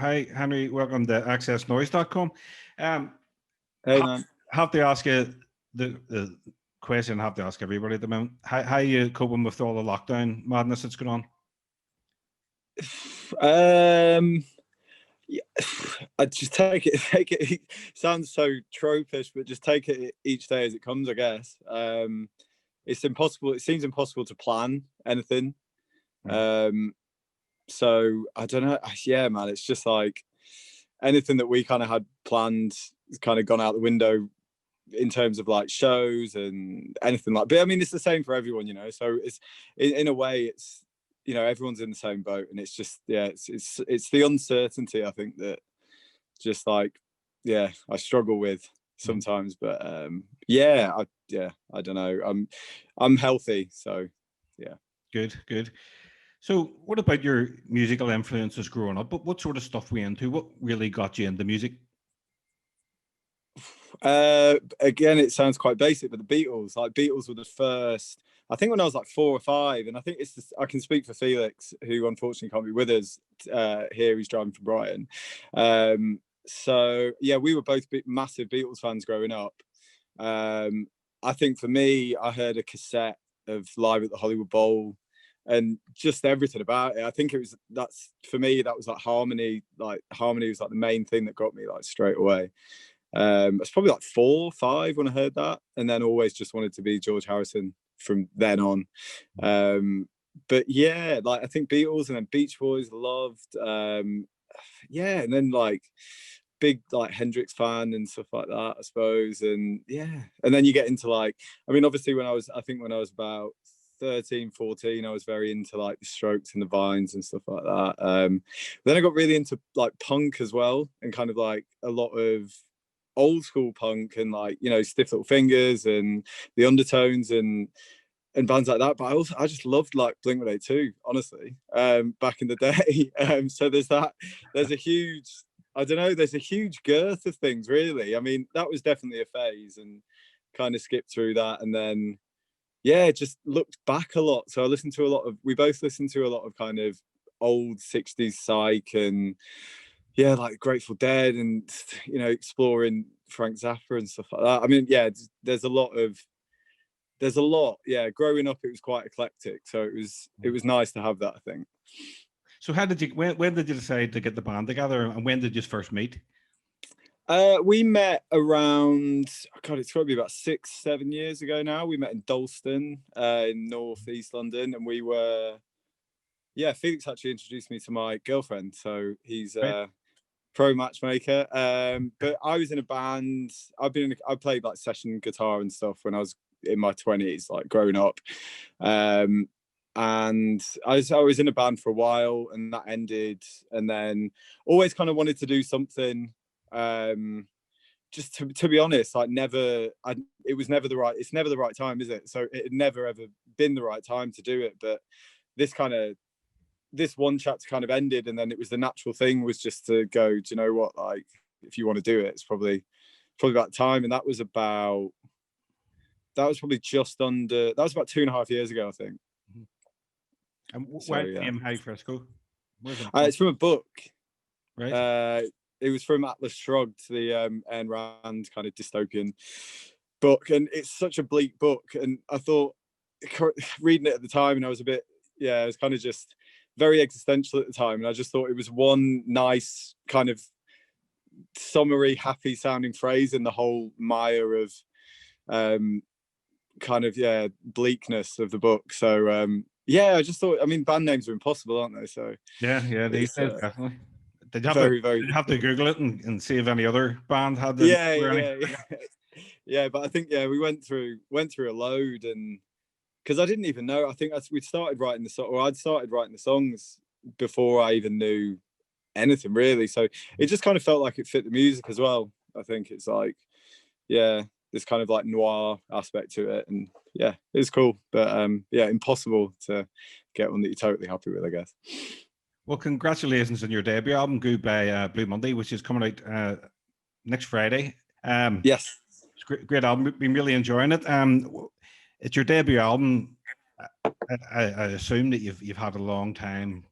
Hi, Henry. Welcome to accessnoise.com. Um, Hey, man. have to ask you the question I have to ask everybody at the moment. How are you coping with all the lockdown madness that's going Um, yeah, I just take it. Take it. Sounds so tropish, but just take it each day as it comes, I guess. It's impossible. It seems impossible to plan anything. on? So I don't know. Yeah, man. It's just like anything that we kind of had planned has kind of gone out the window in terms of like shows and anything like. But I mean, it's the same for everyone, you know. So it's in a way, it's everyone's in the same boat, and it's just it's the uncertainty I think that just like I struggle with sometimes. But I don't know. I'm healthy, so yeah. Good. So, what about your musical influences growing up? But what sort of stuff were you into? What really got you into music? Again, it sounds quite basic, but the Beatles, like Beatles were the first. I think when I was like 4 or 5, and I think I can speak for Felix, who unfortunately can't be with us here. He's driving from Brighton. So yeah, we were both massive Beatles fans growing up. I think for me, I heard a cassette of Live at the Hollywood Bowl, and just everything about it. I think that's for me, that was like harmony. Like harmony was like the main thing that got me like straight away. I was probably like 4 or 5 when I heard that, and then always just wanted to be George Harrison from then on. But yeah, like I think Beatles and then Beach Boys loved. And then like big like Hendrix fan and stuff like that, I suppose. And yeah, and then you get into like, I mean, obviously when I was about 13, 14, I was very into like the Strokes and the Vines and stuff like that. Then I got really into like punk as well, and kind of like a lot of old school punk and like Stiff Little Fingers and the Undertones and bands like that. But I just loved like Blink-182, honestly, back in the day. So there's a huge, I don't know, there's a huge girth of things, really. I mean, that was definitely a phase, and kind of skipped through that, and then just looked back a lot. So we both listened to a lot of kind of old 60s psych and like Grateful Dead, and exploring Frank Zappa and stuff like that. I mean, there's a lot. Growing up, it was quite eclectic, so it was nice to have that, I think. So, when did you decide to get the band together, and when did you first meet? We met around, it's probably about 6-7 years ago now. We met in Dalston, in North East London, and we were, Felix actually introduced me to my girlfriend, so he's pro matchmaker. But I was in a band. I played like session guitar and stuff when I was in my 20s, like growing up. And I was in a band for a while, and that ended. And then always kind of wanted to do something. Just to be honest, like it's never the right time, is it? So it had never ever been the right time to do it. But this one chapter kind of ended, and then it was the natural thing was just to go, do you know what, like if you want to do it, it's probably about time. And that was probably that was about 2.5 years ago, I think. And why came Hi-Frisco? It's from a book, right? It was from Atlas Shrugged, the Ayn Rand kind of dystopian book, and it's such a bleak book. And I thought, reading it at the time, and I was it was kind of just very existential at the time, and I just thought it was one nice kind of summary, happy sounding phrase in the whole mire of kind of bleakness of the book. So I just thought, I mean, band names are impossible, aren't they? So these days, definitely. Did you have to Google it and see if any other band had them? But I think we went through a load, and because I didn't even know. I think I'd started writing the songs before I even knew anything, really. So it just kind of felt like it fit the music as well. I think it's like, this kind of like noir aspect to it, and it's cool. But impossible to get one that you're totally happy with, I guess. Well, congratulations on your debut album, Goodbye Blue Monday, which is coming out next Friday. Yes, it's great album. Been really enjoying it. It's your debut album. I assume that you've had a long time,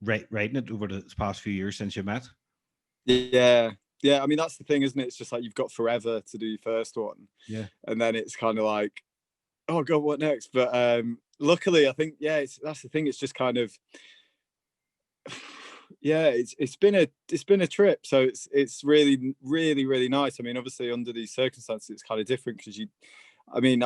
writing it over the past few years since you met? Yeah, I mean, that's the thing, isn't it? It's just like you've got forever to do your first one, Yeah, and then it's kind of like, oh god, what next? But luckily, I think, yeah, that's the thing. It's just kind of, yeah, it's been a trip. So it's really, really, really nice. I mean, obviously under these circumstances, it's kind of different because I mean,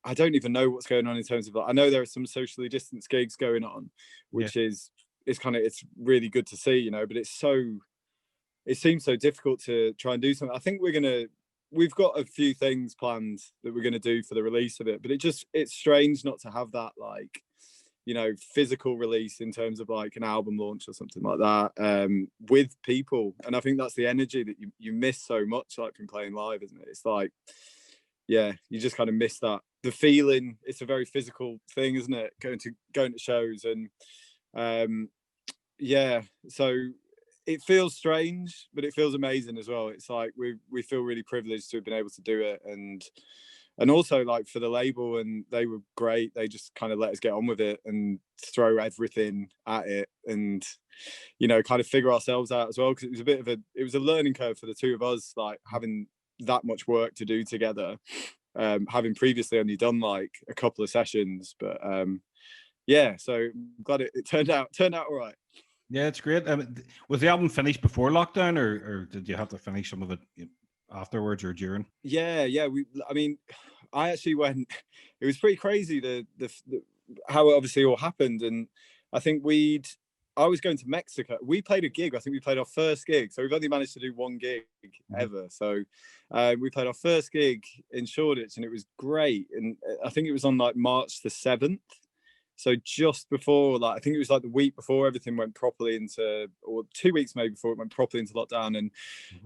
I don't even know what's going on in terms of, like, I know there are some socially distanced gigs going on, yeah, which is it's really good to see, you know. But it seems so difficult to try and do something. I think we've got a few things planned that we're gonna do for the release of it, but it's strange not to have that, like, you know, physical release in terms of like an album launch or something like that, with people. And I think that's the energy that you miss so much, like, from playing live, isn't it? It's like, yeah, you just kind of miss that, the feeling. It's a very physical thing, isn't it, going to shows. And yeah, so it feels strange, but it feels amazing as well. It's like we feel really privileged to have been able to do it. And also, like, for the label, and they were great. They just kind of let us get on with it and throw everything at it, and, you know, kind of figure ourselves out as well, because it was a learning curve for the two of us, like, having that much work to do together, having previously only done like a couple of sessions. But yeah, so I'm glad it turned out all right. yeah. It's great. Was the album finished before lockdown, or did you have to finish some of it afterwards or during? Yeah, I mean, I actually went. It was pretty crazy, the how it obviously all happened. And I think I was going to Mexico. We played a gig. I think we played our first gig. So we've only managed to do one gig ever. So we played our first gig in Shoreditch, and it was great. And I think it was on like March the 7th. So just before, like, I think it was like the week before everything went properly into, or 2 weeks maybe before it went properly into lockdown. And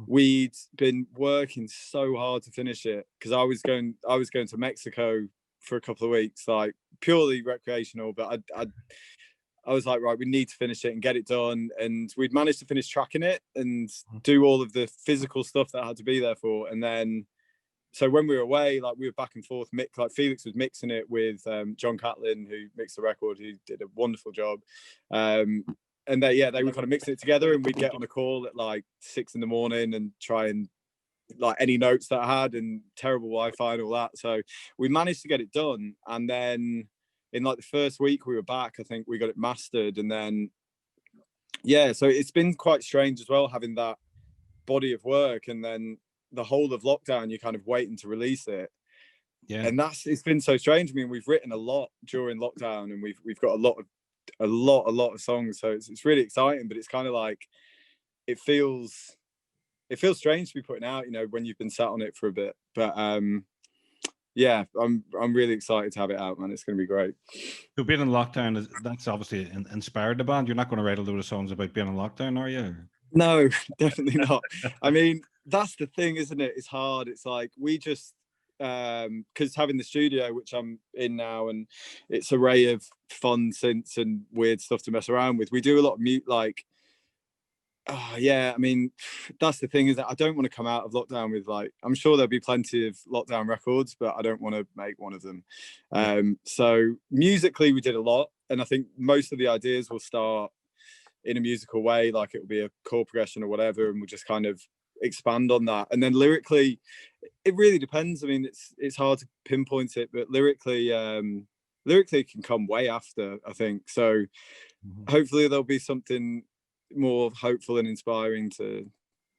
we'd been working so hard to finish it, because I was going to Mexico for a couple of weeks, like, purely recreational. But I was like, right, we need to finish it and get it done. And we'd managed to finish tracking it and do all of the physical stuff that I had to be there for. And then, so when we were away, like, we were back and forth. Like, Felix was mixing it with John Catlin, who mixed the record. He did a wonderful job. And they were kind of mixing it together, and we'd get on a call at like 6 a.m. and try and, like, any notes that I had, and terrible Wi-Fi and all that. So we managed to get it done. And then in like the first week we were back, I think we got it mastered. And then, yeah, so it's been quite strange as well, having that body of work, and then the whole of lockdown you're kind of waiting to release it. Yeah, And it's been so strange. I mean, we've written a lot during lockdown, and we've got a lot of songs, so it's really exciting. But it's kind of like, it feels strange to be putting out, you know, when you've been sat on it for a bit. But yeah, I'm really excited to have it out, man. It's going to be great. so being in lockdown, that's obviously inspired the band. You're not going to write a load of songs about being in lockdown, are you? No, definitely not. I mean, that's the thing, isn't it? It's hard. It's like, we just, because having the studio, which I'm in now, and it's an array of fun synths and weird stuff to mess around with. We do a lot of mute, like, yeah, I mean, that's the thing, is that I don't want to come out of lockdown with, like, I'm sure there'll be plenty of lockdown records, but I don't want to make one of them. So musically we did a lot, and I think most of the ideas will start in a musical way, like it'll be a chord progression or whatever, and we'll just kind of expand on that. And then lyrically, it really depends. I mean, it's hard to pinpoint it, but lyrically it can come way after, I think. So hopefully there'll be something more hopeful and inspiring to,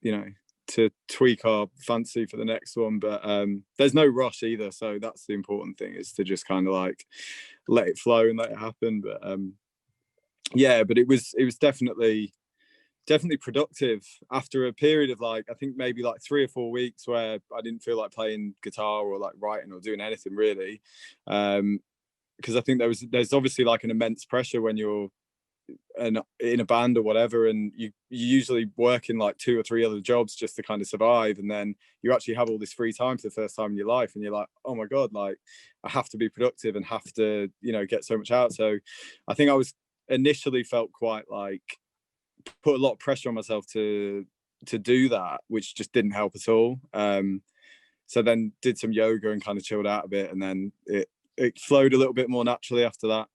you know, to tweak our fancy for the next one. But there's no rush either, so that's the important thing, is to just kind of like let it flow and let it happen. But yeah, but it was definitely productive after a period of, like, I think maybe like 3 or 4 weeks where I didn't feel like playing guitar or like writing or doing anything really, because I think there's obviously like an immense pressure when you're in a band or whatever, and you usually work in like 2 or 3 other jobs just to kind of survive, and then you actually have all this free time for the first time in your life, and you're like, oh my god, like, I have to be productive and have to, you know, get so much out. So I think I was initially felt quite like, put a lot of pressure on myself to do that, which just didn't help at all. So then did some yoga and kind of chilled out a bit, and then it flowed a little bit more naturally after that.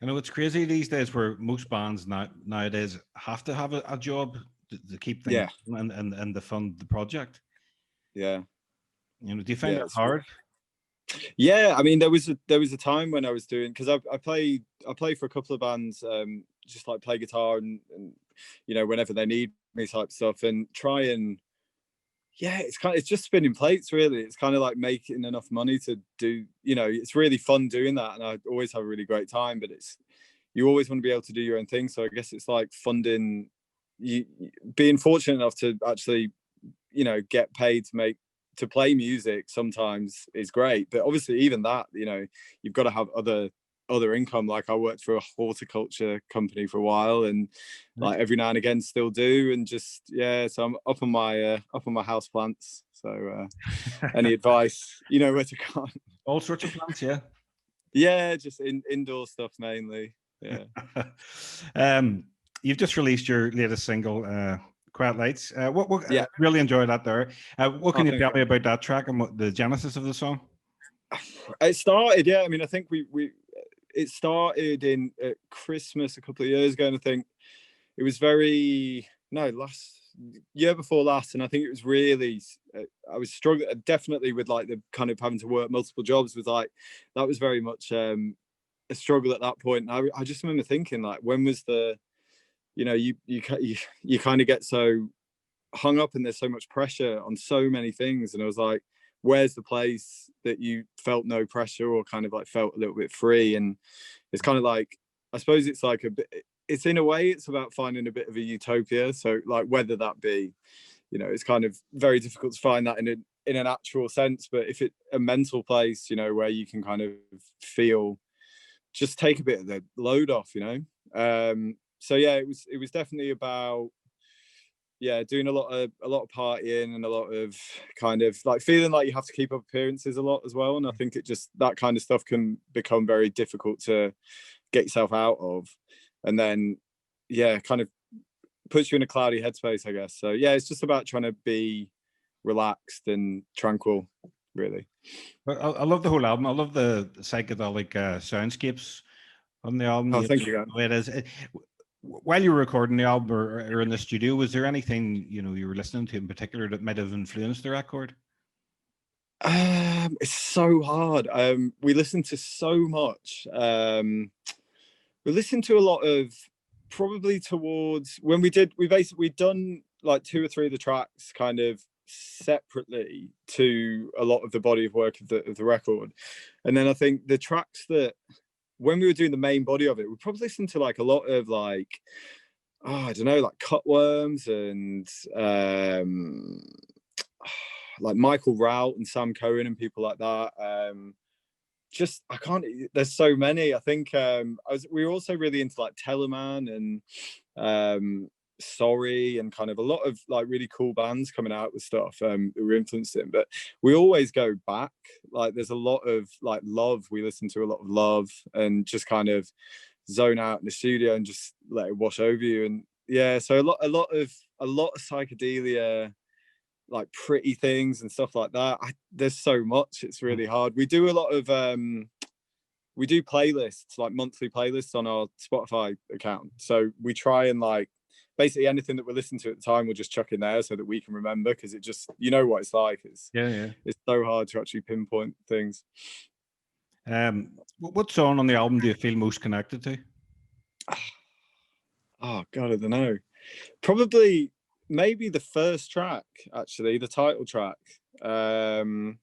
I know it's crazy these days where most bands nowadays have to have a job to keep things Yeah, and to fund the project. yeah, You know, do you find yeah. that hard? Yeah, I mean, there was a time when I was doing, because I play for a couple of bands, just like play guitar and whenever they need me type stuff, and try and yeah, it's just spinning plates really. It's kind of like making enough money to do, it's really fun doing that, and I always have a really great time. But you always want to be able to do your own thing. So I guess it's like funding, you being fortunate enough to actually get paid to play music sometimes is great, but obviously even that, you've got to have other income. Like I worked for a horticulture company for a while, and like every now and again still do, and just so I'm up on my house plants. So any advice, where to go. All sorts of plants, yeah. Yeah, just indoor stuff mainly. Yeah. You've just released your latest single, Quiet Lights. What Yeah. really enjoyed that there. What can you Thank tell you. me about that track and what the genesis of the song? It started, I mean, I think it started in at Christmas a couple of years ago, and I think it was last year before last, and I think it was really I was struggling definitely with like the kind of having to work multiple jobs. Was like that was very much a struggle at that point. And I just remember thinking, like, when was the you kind of get so hung up and there's so much pressure on so many things, and I was like, where's the place that you felt no pressure or kind of like felt a little bit free? And it's kind of like, I suppose it's like it's in a way it's about finding a bit of a utopia. So like whether that be, it's kind of very difficult to find that in an actual sense, but if it a mental place, where you can kind of feel, just take a bit of the load off. So yeah, it was definitely about doing a lot of partying and a lot of kind of like feeling like you have to keep up appearances a lot as well. And I think it just, that kind of stuff can become very difficult to get yourself out of, and then kind of puts you in a cloudy headspace, I guess. So yeah, it's just about trying to be relaxed and tranquil, really. But I love the whole album. I love the psychedelic soundscapes on the album. Oh, thank you. The way it is. While you were recording the album or in the studio, was there anything you were listening to in particular that might have influenced the record? It's so hard. We listen to so much. We listened to a lot of, probably towards when we done like 2 or 3 of the tracks kind of separately to a lot of the body of work of the record, and then I think the tracks that when we were doing the main body of it, we probably listened to like a lot of like, I don't know, like Cutworms and like Michael Rout and Sam Cohen and people like that. Just I can't. There's so many. I think we were also really into like Teleman and Sorry, and kind of a lot of like really cool bands coming out with stuff that we're influenced in. But we always go back. Like there's a lot of like Love. We listen to a lot of Love and just kind of zone out in the studio and just let it wash over you. And yeah, so a lot of psychedelia, like Pretty Things and stuff like that. There's so much. It's really hard. We do a lot of we do playlists, like monthly playlists on our Spotify account. So we try and like basically anything that we're listening to at the time, we'll just chuck in there so that we can remember, because it just, what it's like. It's so hard to actually pinpoint things. What song on the album do you feel most connected to? Oh God, I don't know. Probably maybe the first track, actually, the title track. Because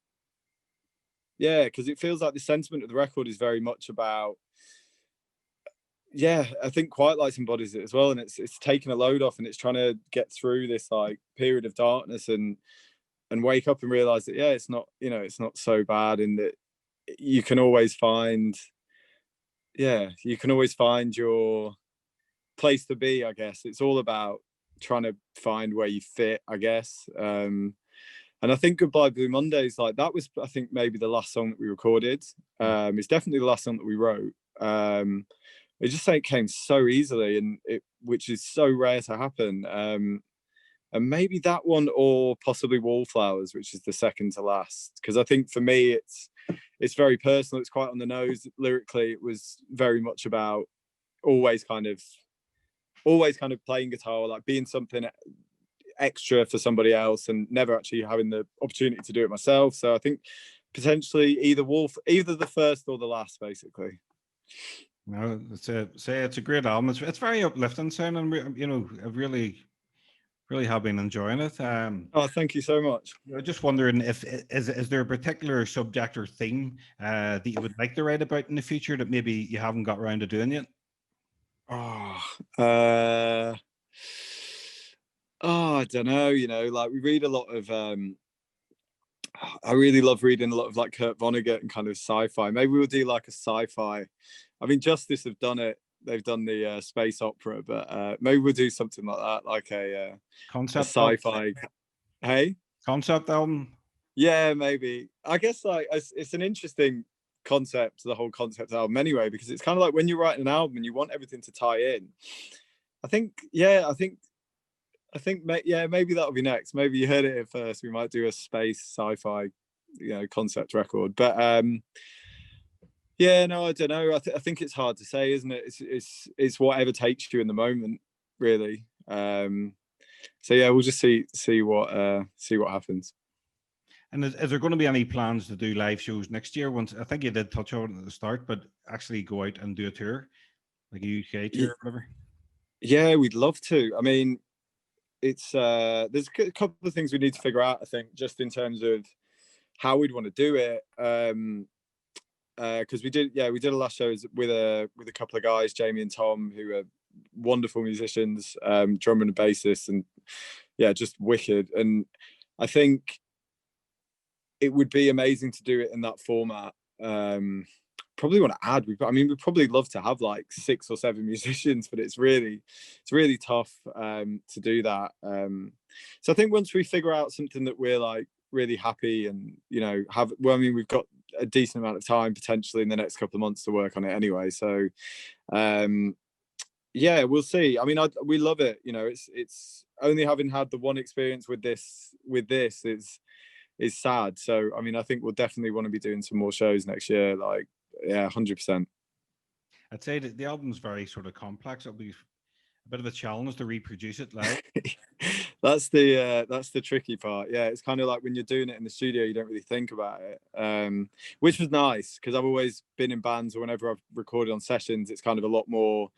it feels like the sentiment of the record is very much about, I think Quiet Lights embodies it as well, and it's taking a load off, and it's trying to get through this like period of darkness and wake up and realize that it's not, it's not so bad, and that you can always find your place to be. I guess it's all about trying to find where you fit, I guess. And I think Goodbye Blue Mondays, like that was, I think, maybe the last song that we recorded. It's definitely the last song that we wrote. It just came so easily, and which is so rare to happen. and maybe that one, or possibly Wallflowers, which is the second to last. Because I think for me, it's very personal. It's quite on the nose. Lyrically, it was very much about always kind of playing guitar, like being something extra for somebody else, and never actually having the opportunity to do it myself. So I think potentially either the first or the last, basically. No, it's a great album. It's very uplifting sounding. I really have been enjoying it. Oh, thank you so much. I'm just wondering if is there a particular subject or theme that you would like to write about in the future that maybe you haven't got around to doing yet? I don't know. Like we read a lot of. I really love reading a lot of like Kurt Vonnegut and kind of sci-fi. Maybe we'll do like a sci-fi. I mean, Justice have done it. They've done the space opera, but maybe we'll do something like that, like a sci-fi. Hey, concept album. Yeah, maybe. I guess like it's an interesting concept, the whole concept album anyway, because it's kind of like when you're writing an album and you want everything to tie in. I think maybe that'll be next. Maybe you heard it at first. We might do a space sci-fi, concept record. But yeah, no, I don't know. I think it's hard to say, isn't it? It's whatever takes you in the moment, really. So yeah, we'll just see what happens. And is there going to be any plans to do live shows next year? Once I think you did touch on it at the start, but actually go out and do a tour, like a UK tour or whatever. Yeah, we'd love to. I mean, it's there's a couple of things we need to figure out, I think, just in terms of how we'd want to do it. Because we did a last shows with a couple of guys, Jamie and Tom, who are wonderful musicians, drummer and bassist, and yeah, just wicked. And I think it would be amazing to do it in that format. Probably want to add, we'd probably love to have like 6 or 7 musicians, but it's really tough to do that. So I think once we figure out something that we're like really happy and we've got a decent amount of time potentially in the next couple of months to work on it anyway. So yeah, we'll see. I mean, we love it. It's only having had the one experience with this is sad. So I mean, I think we'll definitely want to be doing some more shows next year. Like, yeah, 100%. I'd say that the album's very sort of complex. It'll be a bit of a challenge to reproduce it live. That's the tricky part. Yeah, it's kind of like when you're doing it in the studio, you don't really think about it, which was nice because I've always been in bands, or whenever I've recorded on sessions, it's kind of a lot more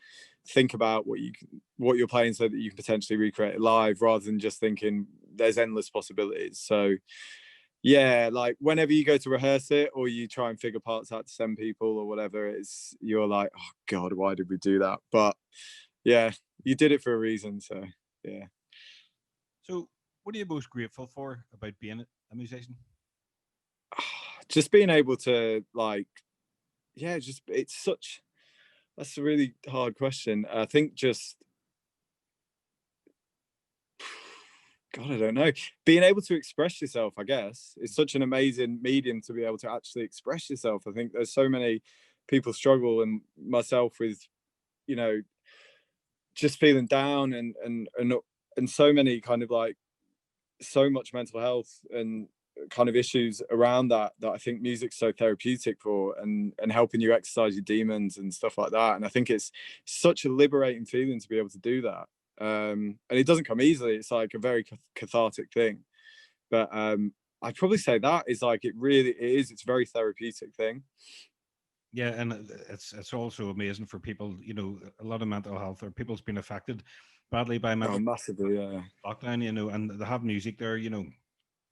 think about what you're playing so that you can potentially recreate it live, rather than just thinking there's endless possibilities. So yeah, like whenever you go to rehearse it or you try and figure parts out to send people or whatever, you're like, oh God, why did we do that? But yeah, you did it for a reason. So yeah. So what are you most grateful for about being a musician? Just being able to that's a really hard question. I think God, I don't know. Being able to express yourself, I guess, is such an amazing medium to be able to actually express yourself. I think there's so many people struggle, and myself, with, just feeling down and so many kind of like so much mental health and kind of issues around that I think music's so therapeutic for, and helping you exercise your demons and stuff like that. And I think it's such a liberating feeling to be able to do that. And it doesn't come easily. It's like a very cathartic thing, but I'd probably say that is like it's a very therapeutic thing. Yeah, and it's also amazing for people. A lot of mental health or people's been affected badly by mental massively, yeah. lockdown. And they have music there. It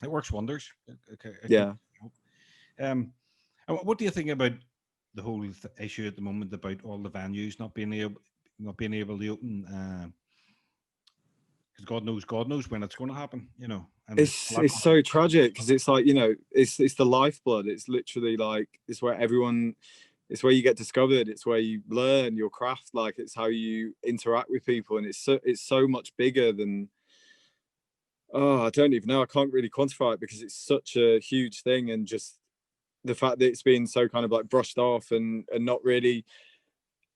works wonders. Yeah. What do you think about the whole issue at the moment about all the venues not being able to open? Because God knows when it's going to happen. And it's so tragic, because it's like, it's the lifeblood. It's literally like it's where it's where you get discovered. It's where you learn your craft. Like, it's how you interact with people, and it's so much bigger than. Oh, I don't even know. I can't really quantify it because it's such a huge thing, and just the fact that it's been so kind of like brushed off and not really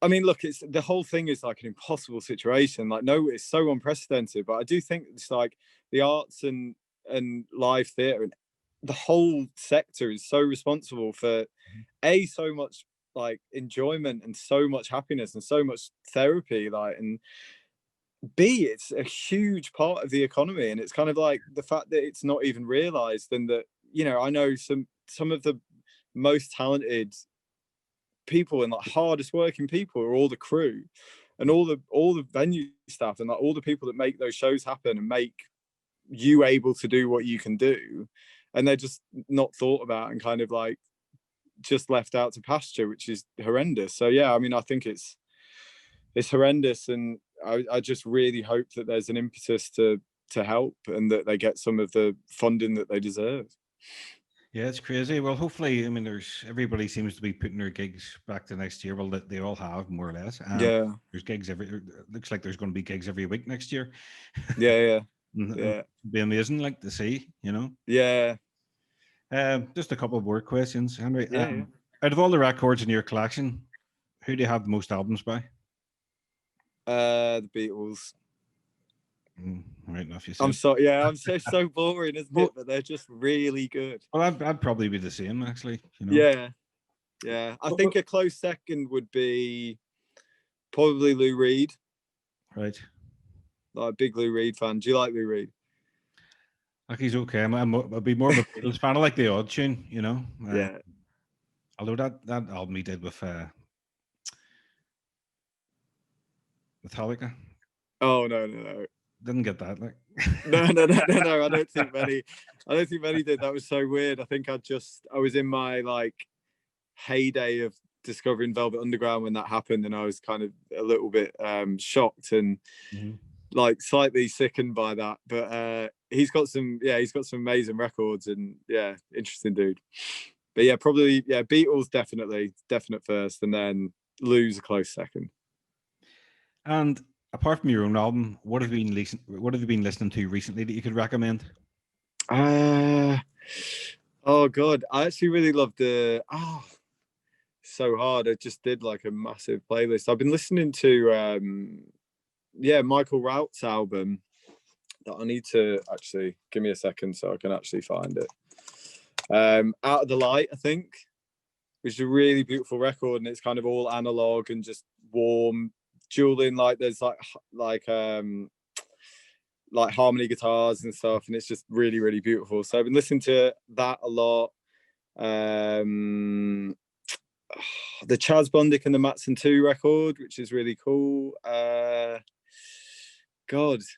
I mean, look, it's the whole thing is like an impossible situation. Like, no, it's so unprecedented. But I do think it's like the arts and live theatre and the whole sector is so responsible for so much like enjoyment and so much happiness and so much therapy, like, and B, it's a huge part of the economy. And it's kind of like the fact that it's not even realized, and that, you know, I know some of the most talented people and like hardest working people are all the crew and all the venue staff and like all the people that make those shows happen and make you able to do what you can do, and they're just not thought about and kind of like just left out to pasture, which is horrendous. So yeah, I mean, I think it's horrendous, and I just really hope that there's an impetus to help and that they get some of the funding that they deserve. Yeah, it's crazy. Well, hopefully, I mean, everybody seems to be putting their gigs back to next year. Well, they all have, more or less. Yeah, there's gigs looks like there's going to be gigs every week next year. yeah. It'd be amazing, like, to see, you know. Yeah. Just a couple more questions, Henry. Yeah. Out of all the records in your collection, who do you have the most albums by? The Beatles. Right enough, you said. I'm sorry. Yeah, I'm so boring, isn't it? But they're just really good. Well, I'd probably be the same, actually. You know? Yeah. I think a close second would be probably Lou Reed. Right. Like a big Lou Reed fan. Do you like Lou Reed? Like, he's okay. I'd be more of a Beatles fan. I like the odd tune, you know. Yeah. Although that album he did with Metallica. Oh no. Didn't get that, like. No. I don't think many did. That was so weird. I think I was in my like heyday of discovering Velvet Underground when that happened, and I was kind of a little bit shocked and like slightly sickened by that. But he's got some amazing records, and interesting dude. But yeah, probably Beatles definite first, and then Lou's a close second. And apart from your own album, what have you been listening to recently that you could recommend? Oh god, I actually really love so hard. I just did like a massive playlist. I've been listening to Michael Rout's album that I need to actually give me a second so I can actually find it. Out of the Light, I think, which is a really beautiful record, and it's kind of all analog and just warm, dueling, like there's like harmony guitars and stuff, and it's just really, really beautiful. So I've been listening to that a lot. The Chaz Bundick and the Matson 2 record, which is really cool. God, it's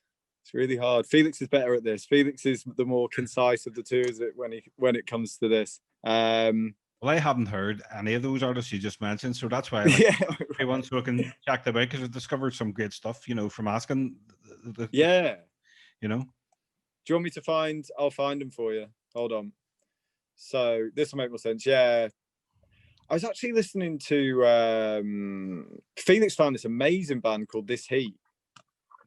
really hard. Felix is better at this. Felix is the more concise of the two, is it, when it comes to this. Well, I haven't heard any of those artists you just mentioned, so that's why I like everyone, so I can check them out, because I've discovered some great stuff, you know, from asking. You know. Do you want me to find? I'll find them for you. Hold on. So this will make more sense. Yeah. I was actually listening to Felix found this amazing band called This Heat.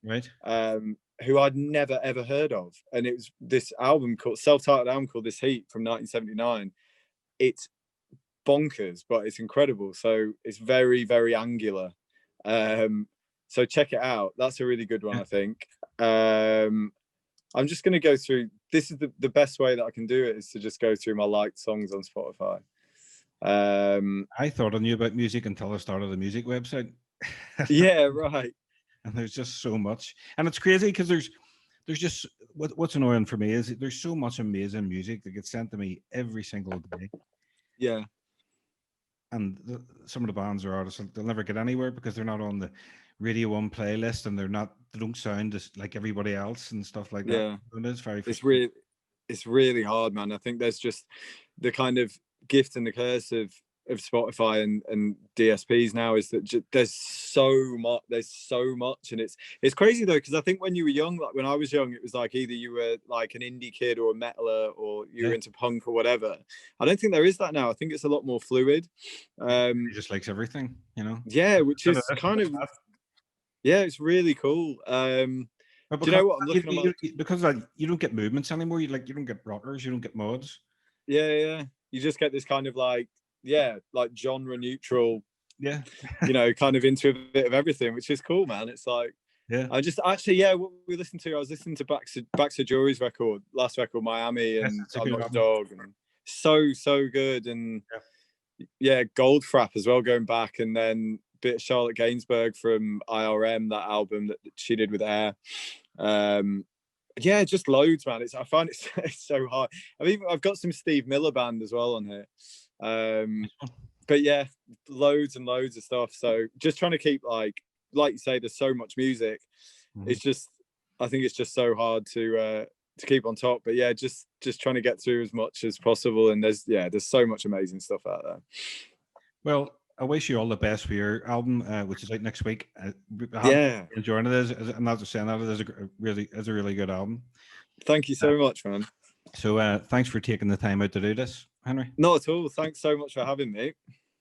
Right. Who I'd never ever heard of. And it was this self-titled album called This Heat from 1979. It's bonkers, but it's incredible. So it's very, very angular. So check it out. That's a really good one, I think. I'm just going to go through. This is the best way that I can do it, is to just go through my liked songs on Spotify. I thought I knew about music until I started a music website. Yeah, right. And there's just so much, and it's crazy because there's just what's annoying for me is there's so much amazing music that gets sent to me every single day. Yeah. And some of the bands or artists, they'll never get anywhere because they're not on the Radio 1 playlist, and they don't sound like everybody else and stuff like that. Yeah. And it's very it's really hard, man. I think there's just the kind of gift and the curse of Spotify and DSPs now is that there's so much, and it's crazy though, because I think when you were young, like when I was young, it was like either you were like an indie kid or a metaler, or you were into punk or whatever. I don't think there is that now. I think it's a lot more fluid. He just likes everything, you know. Yeah, which is kind of it's really cool. Do you know what I'm looking at? Because like, you don't get movements anymore. You don't get rockers, you don't get mods. Yeah. You just get this kind of like genre neutral Yeah. you know, kind of into a bit of everything, which is cool, man. It's like, Yeah. I just actually, yeah, what we listened to, I was listening to Baxter Jury's last record, Miami, and Yes, I'm Not Your Dog, and so good, and yeah, Goldfrapp as well, going back, and then a bit of Charlotte Gainsbourg from IRM, that album that she did with Air. Yeah, just loads, man. I find it's so hard. I've got some Steve Miller Band as well on here. But yeah, loads and loads of stuff. So just trying to keep like you say, there's so much music. It's just, I think it's just so hard to keep on top. But yeah, just trying to get through as much as possible. And there's so much amazing stuff out there. Well, I wish you all the best for your album, which is out next week. Yeah, enjoying it. I'm not just saying that. It is a really good album. Thank you so much, man. So thanks for taking the time out to do this, Henry. Not at all. Thanks so much for having me.